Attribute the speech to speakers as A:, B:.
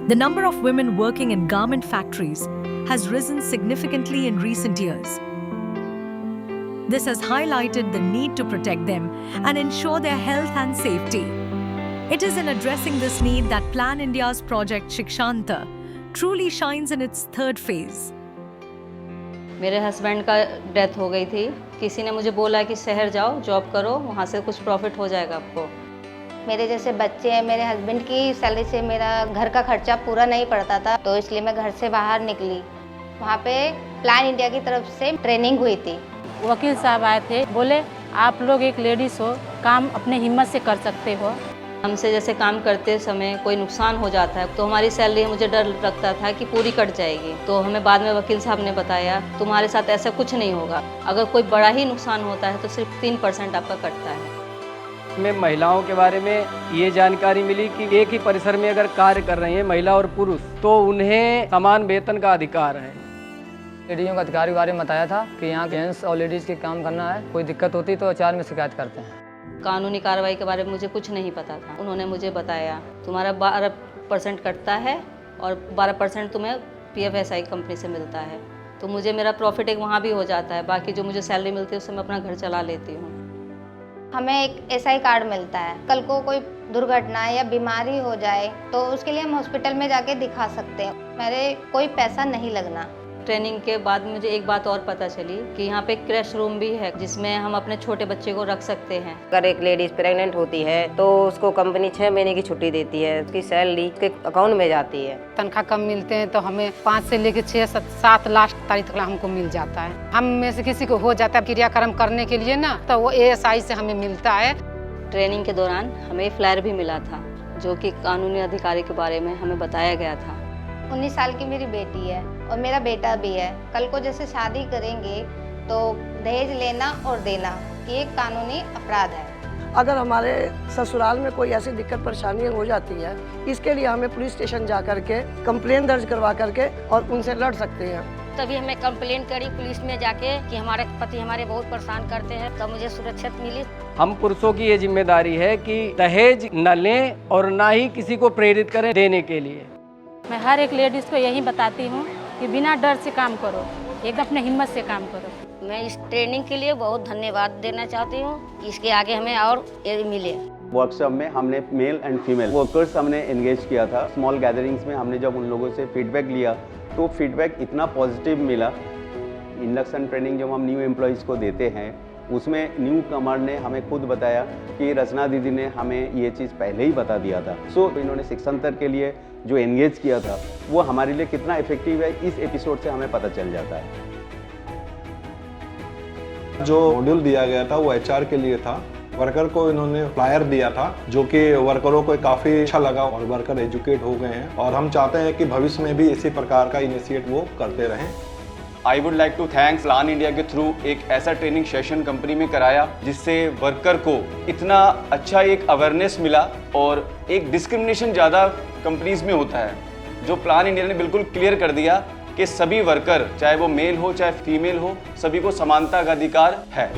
A: The number of women working in garment factories has risen significantly in recent years. This has highlighted the need to protect them and ensure their health and safety. It is in addressing this need that Plan India's project Shikshanta truly shines in its third phase.
B: मेरे husband का death हो गई थी। किसी ने मुझे बोला कि शहर जाओ, जॉब करो, वहाँ से कुछ प्रॉफिट हो जाएगा आपको।
C: मेरे जैसे बच्चे हैं, मेरे हस्बैंड की सैलरी से मेरा घर का खर्चा पूरा नहीं पड़ता था, तो इसलिए मैं घर से बाहर निकली। वहाँ पे प्लान इंडिया की तरफ से ट्रेनिंग हुई थी।
D: वकील साहब आए थे, बोले आप लोग एक लेडीज़ हो, काम अपने हिम्मत से कर सकते हो।
B: हमसे जैसे काम करते समय कोई नुकसान हो जाता है तो हमारी सैलरी, मुझे डर लगता था कि पूरी कट जाएगी। तो हमें बाद में वकील साहब ने बताया तुम्हारे साथ ऐसा कुछ नहीं होगा, अगर कोई बड़ा ही नुकसान होता है तो सिर्फ 3% आपका कटता है।
E: में महिलाओं के बारे में ये जानकारी मिली कि एक ही परिसर में अगर कार्य कर रही हैं महिला और पुरुष तो उन्हें समान वेतन का अधिकार है।
F: लेडीज़ों का अधिकार के बारे में बताया था कि यहाँ जेंट्स और लेडीज़ के काम करना है, कोई दिक्कत होती तो 4 में शिकायत करते हैं।
B: कानूनी कार्रवाई के बारे में मुझे कुछ नहीं पता था। उन्होंने मुझे बताया तुम्हारा 12% कटता है और 12% तुम्हें PFSI कंपनी से मिलता है, तो मुझे मेरा प्रॉफिट एक वहाँ भी हो जाता है। बाकी जो मुझे सैलरी मिलती है उससे मैं अपना घर चला लेती हूँ।
C: हमें एक SI कार्ड मिलता है, कल को कोई दुर्घटना या बीमारी हो जाए तो उसके लिए हम हॉस्पिटल में जाके दिखा सकते हैं। मेरे कोई पैसा नहीं लगना।
B: ट्रेनिंग के बाद मुझे एक बात और पता चली कि यहाँ पे क्रैश रूम भी है जिसमें हम अपने छोटे बच्चे को रख सकते हैं।
G: अगर एक लेडीज प्रेग्नेंट होती है तो उसको कंपनी 6 महीने की छुट्टी देती है, उसकी सैलरी उसके अकाउंट में जाती है।
D: तनख्वाह कम मिलते हैं तो हमें 5 से लेकर 6-7 लास्ट तारीख तक हमको मिल जाता है। हम में से किसी को हो जाता है क्रियाक्रम करने के लिए ना, तो वो ASI से हमें मिलता है।
B: ट्रेनिंग के दौरान हमें फ्लायर भी मिला था जो कि कानूनी अधिकारी के बारे में हमें बताया गया था।
C: 19 साल की मेरी बेटी है और मेरा बेटा भी है। कल को जैसे शादी करेंगे तो दहेज लेना और देना ये एक कानूनी अपराध है।
H: अगर हमारे ससुराल में कोई ऐसी दिक्कत परेशानी हो जाती है, इसके लिए हमें पुलिस स्टेशन जा करके कंप्लेन दर्ज करवा करके और उनसे लड़ सकते हैं।
I: तभी हमें कंप्लेन करी पुलिस में जाके कि हमारे पति हमारे बहुत परेशान करते हैं, तब मुझे सुरक्षित मिली।
E: हम पुरुषों की ये जिम्मेदारी है कि दहेज न लें और ना ही किसी को प्रेरित करें देने के लिए।
D: मैं हर एक लेडीज़ को यही बताती हूँ कि बिना डर से काम करो, एकदम अपने हिम्मत से काम करो।
I: मैं इस ट्रेनिंग के लिए बहुत धन्यवाद देना चाहती हूँ कि इसके आगे हमें और ये मिले।
J: वर्कशॉप में हमने मेल एंड फीमेल वर्कर्स हमने एंगेज किया था। स्मॉल गैदरिंग्स में हमने जब उन लोगों से फीडबैक लिया तो फीडबैक इतना पॉजिटिव मिला। इंडक्शन ट्रेनिंग जब हम न्यू एम्प्लॉयज़ को देते हैं उसमें न्यू कमर ने हमें खुद बताया कि रचना दीदी ने हमें ये चीज़ पहले ही बता दिया था। सो इन्होंने शिक्षांतर के लिए जो एंगेज किया था वो हमारे लिए कितना इफेक्टिव है इस एपिसोड से हमें पता चल जाता है।
K: जो मॉड्यूल दिया गया था वो HR के लिए था। वर्कर को इन्होंने फ्लायर दिया था जो कि वर्करों को काफ़ी अच्छा लगा और वर्कर एजुकेट हो गए हैं और हम चाहते हैं कि भविष्य में भी इसी प्रकार का इनिशिएट वो करते रहें।
L: I would like to thanks plan India के थ्रू एक ऐसा ट्रेनिंग सेशन कंपनी में कराया जिससे वर्कर को इतना अच्छा एक अवेयरनेस मिला और एक डिस्क्रिमिनेशन ज़्यादा कंपनीज में होता है, जो प्लान इंडिया ने बिल्कुल क्लियर कर दिया कि सभी वर्कर चाहे वो मेल हो चाहे फीमेल हो सभी को समानता का अधिकार है।